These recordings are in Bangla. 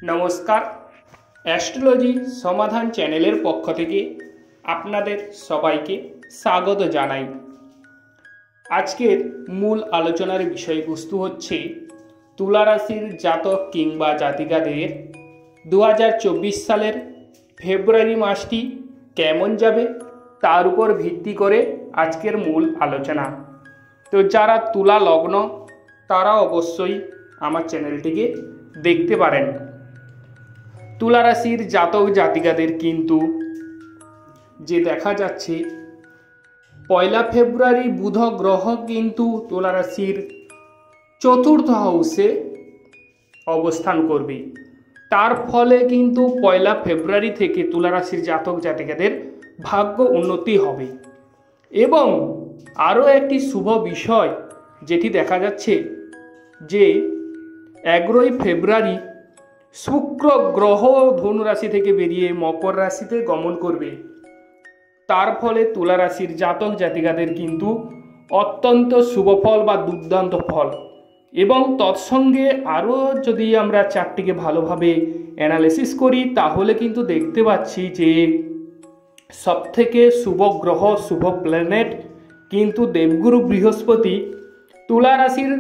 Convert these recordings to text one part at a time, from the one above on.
নমস্কার, অ্যাস্ট্রোলজি সমাধান চ্যানেলের পক্ষ থেকে আপনাদের সবাইকে স্বাগত জানাই। আজকের মূল আলোচনার বিষয়বস্তু হচ্ছে তুলা রাশির জাতক কিংবা জাতিকাদের 2024 সালের ফেব্রুয়ারি মাসটি কেমন যাবে তার উপর ভিত্তি করে আজকের মূল আলোচনা। তো যারা তুলা লগ্ন তারা অবশ্যই আমার চ্যানেলটিকে দেখতে পারেন। তুলা রাশির জাতক জাতিকাদের কিন্তু যে দেখা যাচ্ছে 1 ফেব্রুয়ারি বুধ গ্রহ কিন্তু তুলা রাশির চতুর্থ হাউসে অবস্থান করবে। তার ফলে কিন্তু 1 ফেব্রুয়ারি থেকে তুলা রাশির জাতক জাতিকাদের ভাগ্য উন্নতি হবে। এবং আরও একটি শুভ বিষয় যেটি দেখা যাচ্ছে যে 11 ফেব্রুয়ারি শুক্র গ্রহ ধনু রাশি থেকে বেরিয়ে মকর রাশিতে গমন করবে। তার ফলে তুলা রাশির জাতক জাতিকাদের কিন্তু অত্যন্ত শুভ ফল বা দুর্দান্ত ফল। এবং তৎসঙ্গে আরও যদি আমরা চারটিকে ভালোভাবে অ্যানালিসিস করি তাহলে কিন্তু দেখতে পাচ্ছি যে সবথেকে শুভ গ্রহ শুভ প্ল্যানেট কিন্তু দেবগুরু বৃহস্পতি তুলা রাশির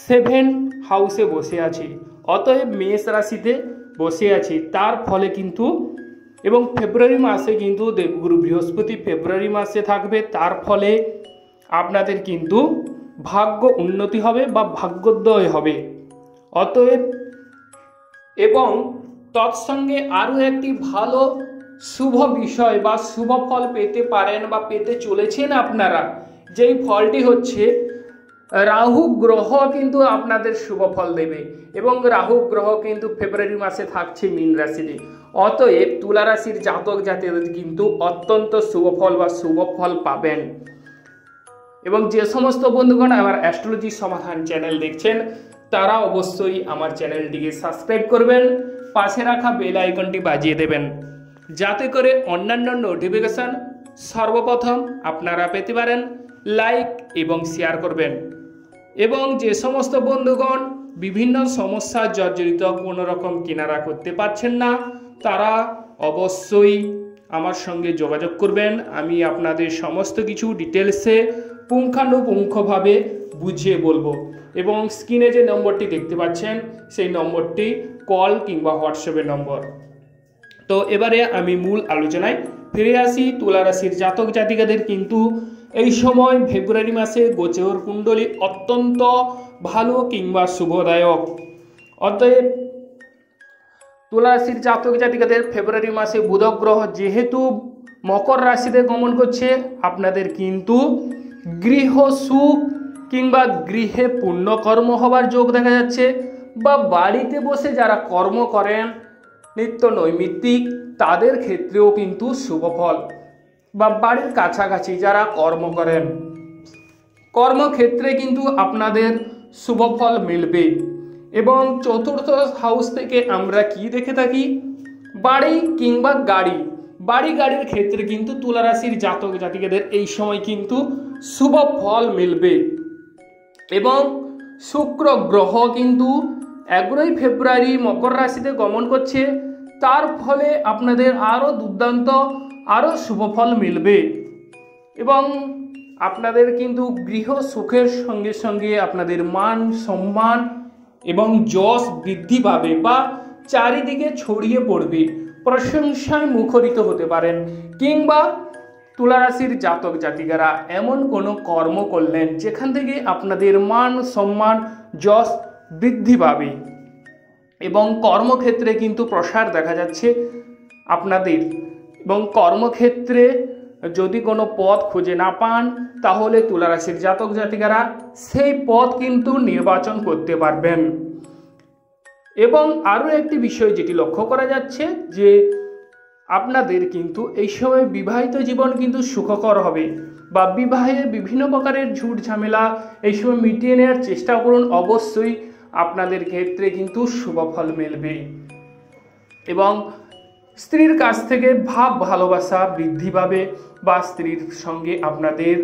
7 হাউসে বসে আছে, অতএব মেষ রাশিতে বসে আছে। তার ফলে কিন্তু এবং ফেব্রুয়ারি মাসে কিন্তু দেবগুরু বৃহস্পতি ফেব্রুয়ারি মাসে থাকবে। তার ফলে আপনাদের কিন্তু ভাগ্য উন্নতি হবে বা ভাগ্যোদয় হবে। অতএব এবং তৎসঙ্গে আরও একটি ভালো শুভ বিষয় বা শুভ ফল পেতে পারেন বা পেতে চলেছেন আপনারা, যেই ফলটি হচ্ছে রাহু গ্রহ কিন্তু আপনাদের শুভ ফল দেবে। এবং রাহু গ্রহ কিন্তু ফেব্রুয়ারি মাসে থাকছে মীন রাশিতে। অতএব তুলা রাশির জাতক জাতিকাদের কিন্তু অত্যন্ত শুভ ফল বা শুভ ফল পাবেন। এবং যে সমস্ত বন্ধুগণ আমার অ্যাস্ট্রোলজি সমাধান চ্যানেল দেখছেন তারা অবশ্যই আমার চ্যানেলটিকে সাবস্ক্রাইব করবেন, পাশে রাখা বেল আইকনটি বাজিয়ে দেবেন, যাতে করে অন্যান্য নোটিফিকেশান সর্বপ্রথম আপনারা পেতে পারেন। লাইক এবং শেয়ার করবেন। এবং যে সমস্ত বন্ধুগণ বিভিন্ন সমস্যার জর্জরিত কোনো রকম কেনারা করতে পারছেন না তারা অবশ্যই আমার সঙ্গে যোগাযোগ করবেন। আমি আপনাদের সমস্ত কিছু ডিটেলসে পুঙ্খানুপুঙ্খভাবে বুঝিয়ে বলবো। এবং স্ক্রিনে যে নম্বরটি দেখতে পাচ্ছেন সেই নম্বরটি কল কিংবা হোয়াটসঅ্যাপের নম্বর। তো এবারে আমি মূল আলোচনায় ফিরে আসি। তুলা রাশির জাতক জাতিকাদের কিন্তু এই সময় ফেব্রুয়ারি মাসে গোচর কুণ্ডলী অত্যন্ত ভালো কিংবা শুভদায়ক। অতএব তুলা রাশির জাতক জাতিকাদের ফেব্রুয়ারি মাসে বুধ গ্রহ যেহেতু মকর রাশিতে গমন করছে, আপনাদের কিন্তু গৃহ সুখ কিংবা গৃহে পুণ্যকর্ম হবার যোগ দেখা যাচ্ছে। বা বাড়িতে বসে যারা কর্ম করেন নিত্য নৈমিত্তিক তাদের ক্ষেত্রেও কিন্তু শুভ ফল। বা বাড়ির কাছাকাছি যারা কর্ম করেন কর্মক্ষেত্রে কিন্তু আপনাদের শুভ ফল মিলবে। এবং চতুর্থ হাউস থেকে আমরা কি দেখে থাকি, বাড়ি কিংবা গাড়ির ক্ষেত্রে কিন্তু তুলা রাশির জাতক জাতিকাদের এই সময় কিন্তু শুভ ফল মিলবে। এবং শুক্র গ্রহ কিন্তু 11 ফেব্রুয়ারি মকর রাশিতে গমন করছে। তার ফলে আপনাদের আরও দুর্দান্ত আরও শুভ ফল মিলবে। এবং আপনাদের কিন্তু গৃহ সুখের সঙ্গে সঙ্গে আপনাদের মান সম্মান এবং যশ বৃদ্ধি পাবে বা চারিদিকে ছড়িয়ে পড়বে, প্রশংসায় মুখরিত হতে পারেন। কিংবা তুলা রাশির জাতক জাতিকারা এমন কোনো কর্ম করলেন যেখান থেকে আপনাদের মান সম্মান যশ বৃদ্ধি পাবে। এবং কর্মক্ষেত্রে কিন্তু প্রসার দেখা যাচ্ছে আপনাদের। এবং কর্মক্ষেত্রে যদি কোনো পদ খুঁজে না পান তাহলে তুলা রাশির জাতক জাতিকারা সেই পদ কিন্তু নির্বাচন করতে পারবেন। এবং আরও একটি বিষয় যেটি লক্ষ্য করা যাচ্ছে যে আপনাদের কিন্তু এই সময় বিবাহিত জীবন কিন্তু সুখকর হবে। বা বিবাহে বিভিন্ন প্রকারের ঝুট ঝামেলা এই সময় মিটিয়ে নেওয়ার চেষ্টা করুন, অবশ্যই আপনাদের ক্ষেত্রে কিন্তু শুভ ফল মিলবে। এবং স্ত্রীর কাছ থেকে ভাব ভালোবাসা বৃদ্ধি পাবে বা স্ত্রীর সঙ্গে আপনাদের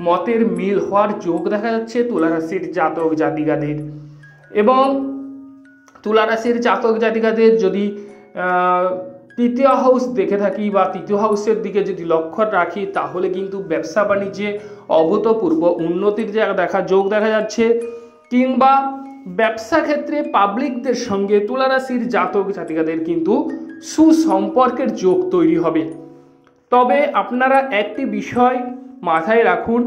মতের মিল হওয়ার যোগ দেখা যাচ্ছে তুলা রাশির জাতক জাতিকাদের। এবং তুলা রাশির জাতক জাতিকাদের যদি তৃতীয় হাউস দেখে থাকি বা তৃতীয় হাউসের দিকে যদি লক্ষ্য রাখি, তাহলে কিন্তু ব্যবসা বাণিজ্যে অভূতপূর্ব উন্নতির যোগ দেখা যাচ্ছে, কিংবা ব্যবসা ক্ষেত্রে পাবলিকদের সঙ্গে তুলা রাশির জাতক জাতিকাদের কিন্তু সুসম্পর্কের যোগ তৈরি হবে। তবে আপনারা একটি বিষয় মাথায় রাখুন,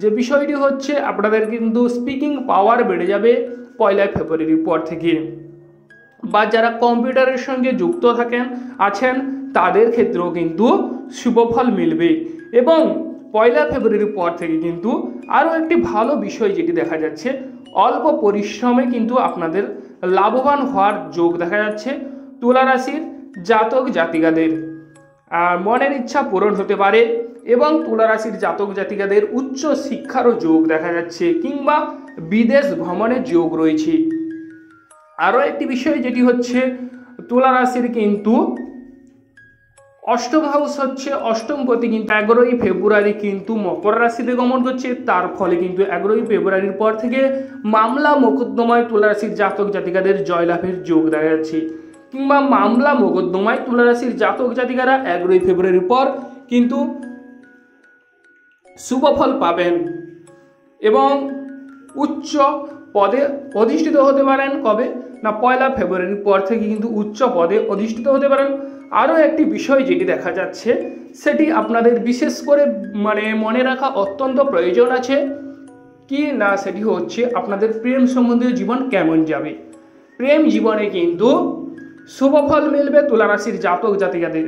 যে বিষয়টি হচ্ছে আপনাদের কিন্তু স্পিকিং পাওয়ার বেড়ে যাবে 1 ফেব্রুয়ারির পর থেকে, বা যারা কম্পিউটারের সঙ্গে যুক্ত আছেন তাদের ক্ষেত্রেও কিন্তু শুভফল মিলবে। এবং 1 ফেব্রুয়ারির পর থেকে কিন্তু আরও একটি ভালো বিষয় যেটি দেখা যাচ্ছে, অল্প পরিশ্রমে কিন্তু আপনাদের লাভবান হওয়ার যোগ দেখা যাচ্ছে তুলা রাশির জাতক জাতিকাদের। মনের ইচ্ছা পূরণ হতে পারে এবং তুলা রাশির জাতক জাতিকাদের উচ্চ শিক্ষারও যোগ দেখা যাচ্ছে, কিংবা বিদেশ ভ্রমণের যোগ রয়েছে। আরও একটি বিষয় যেটি হচ্ছে, তুলা রাশির কিন্তু অষ্টম হাউস হচ্ছে অষ্টমপতি কিন্তু 11ই ফেব্রুয়ারি কিন্তু মকর রাশিতে গমন করছে। তার ফলে কিন্তু 11ই ফেব্রুয়ারির পর থেকে মামলা মোকদ্দমায় তুলা রাশির জাতক জাতিকাদের জয়লাভের যোগ দেখা যাচ্ছে, কিংবা মামলা মোকদ্দমায় তুলা রাশির জাতক জাতিকারা 11ই ফেব্রুয়ারির পর কিন্তু শুভফল পাবেন এবং উচ্চ পদে অধিষ্ঠিত হতে পারেন। কবে না, 1 ফেব্রুয়ারির পর থেকে কিন্তু উচ্চ পদে অধিষ্ঠিত হতে পারেন। আরও একটি বিষয় যেটি দেখা যাচ্ছে, সেটি আপনাদের বিশেষ করে মনে রাখা অত্যন্ত প্রয়োজন আছে কি না, সেটি হচ্ছে আপনাদের প্রেম সম্বন্ধীয় জীবন কেমন যাবে। প্রেম জীবনে কিন্তু শুভফল মিলবে তুলা রাশির জাতক জাতিকাদের।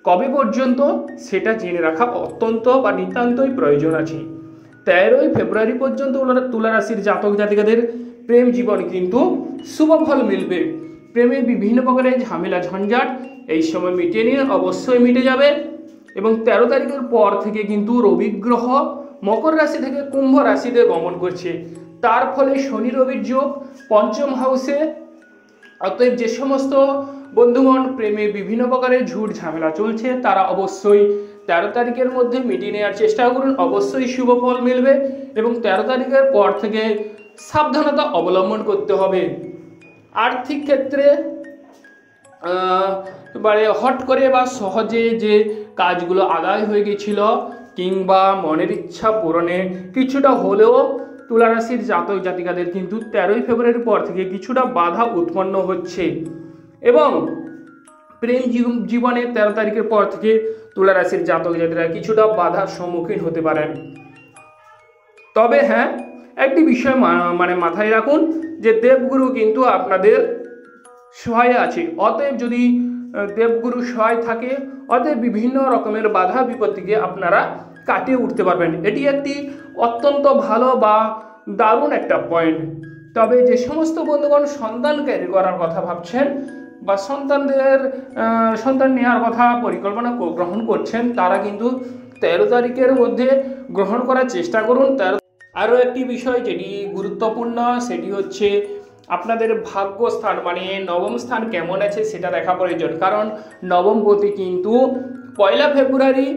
কবে পর্যন্ত সেটা জেনে রাখা অত্যন্ত বা নিতান্তই প্রয়োজন আছে। 13ই ফেব্রুয়ারি পর্যন্ত তুলা রাশির জাতক জাতিকাদের প্রেম জীবন কিন্তু শুভফল মিলবে। প্রেমে বিভিন্ন প্রকারের ঝামেলা ঝঞ্ঝাট এই সময় মিটিয়ে নিয়ে অবশ্যই মিটে যাবে। এবং 13 তারিখের পর থেকে কিন্তু রবি গ্রহ মকর রাশি থেকে কুম্ভ রাশিতে গমন করছে। তার ফলে শনি রবির যোগ পঞ্চম হাউসে। অতএব যে সমস্ত বন্ধুগণ প্রেমে বিভিন্ন প্রকারের ঝুট ঝামেলা চলছে, তারা অবশ্যই 13 তারিখের মধ্যে মিটিয়ে নেওয়ার চেষ্টা করুন, অবশ্যই শুভ ফল মিলবে। এবং 13 তারিখের পর থেকে সাবধানতা অবলম্বন করতে হবে। আর্থিক ক্ষেত্রে হট করে বা সহজে যে কাজগুলো আদায় হয়ে গেছিল, কিংবা মনের ইচ্ছা পূরণে কিছুটা হলেও তুলা রাশির জাতক জাতিকাদের কিন্তু 13ই ফেব্রুয়ারির পর থেকে কিছুটা বাধা উৎপন্ন হচ্ছে। এবং প্রেম জীবনে 13 তারিখের পর থেকে তুলা রাশির জাতক জাতিরা কিছুটা বাধার সম্মুখীন হতে পারেন। তবে হ্যাঁ, একটি বিষয় মাথায় রাখুন যে দেবগুরু কিন্তু আপনাদের সহায় আছে। অতএব যদি দেবগুরু সহায় থাকে, অতএব বিভিন্ন রকমের বাধা বিপত্তিকে আপনারা কাটিয়ে উঠতে পারবেন। এটি একটি অত্যন্ত ভালো বা দারুণ একটা পয়েন্ট। তবে যে সমস্ত বন্ধুগণ সন্তান ক্যারি করার কথা ভাবছেন বা সন্তান নেওয়ার কথা পরিকল্পনা গ্রহণ করছেন, তারা কিন্তু 13 তারিখের মধ্যে গ্রহণ করার চেষ্টা করুন। আরও একটি বিষয় যেটি গুরুত্বপূর্ণ, সেটি হচ্ছে আপনাদের ভাগ্যস্থান নবম স্থান কেমন আছে সেটা দেখা প্রয়োজন। কারণ নবমপতি কিন্তু 1 ফেব্রুয়ারি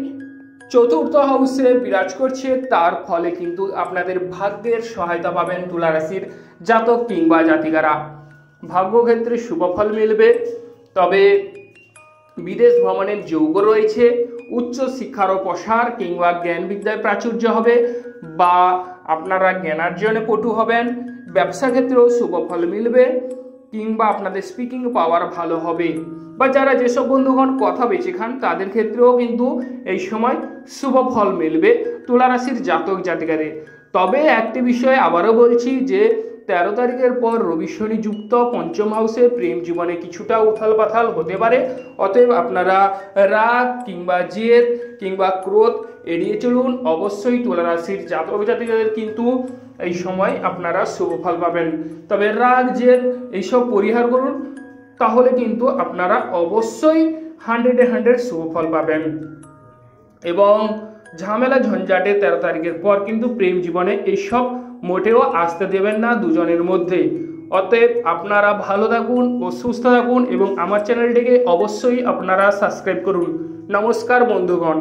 চতুর্থ হাউসে বিরাজ করছে। তার ফলে কিন্তু আপনাদের ভাগ্যের সহায়তা পাবেন তুলা রাশির জাতক কিংবা জাতিকারা। ভাগ্যক্ষেত্রে শুভফল মিলবে। তবে বিদেশ ভ্রমণের যোগ রয়েছে। উচ্চ শিক্ষারও প্রসার কিংবা জ্ঞান বিদ্যায় প্রাচুর্য হবে, বা আপনারা জ্ঞানার্জনে পটু হবেন। ব্যবসা ক্ষেত্রেও শুভফল মিলবে, কিংবা আপনাদের স্পিকিং পাওয়ার ভালো হবে। বা যারা যেসব বন্ধুগণ কথা বেছে খান, তাদের ক্ষেত্রেও কিন্তু এই সময় শুভ ফল মিলবে তুলা রাশির জাতক জাতিকাদের। তবে একটি বিষয় আবারও বলছি যে 13 তারিখের পর রবি শনি যুক্ত পঞ্চম হাউসে প্রেম জীবনে কিছুটা উথাল পাথাল হতে পারে। অতএব আপনারা রাগ কিংবা জেদ কিংবা ক্রোধ এড়িয়ে চলুন। অবশ্যই তুলা রাশির জাতক জাতিকাদের কিন্তু এই সময় আপনারা শুভ ফল পাবেন। তবে রাগ জেদ এইসব পরিহার করুন, তাহলে কিন্তু আপনারা অবশ্যই 100-100 শুভ ফল পাবেন। এবং ঝামেলা ঝঞ্ঝাটে 13 তারিখের পর কিন্তু প্রেম জীবনে এইসব মোটেও আসতে দেবেন না দুজনের মধ্যে। অতএব আপনারা ভালো থাকুন ও সুস্থ থাকুন এবং আমার চ্যানেলটিকে অবশ্যই আপনারা সাবস্ক্রাইব করুন। নমস্কার বন্ধুগণ।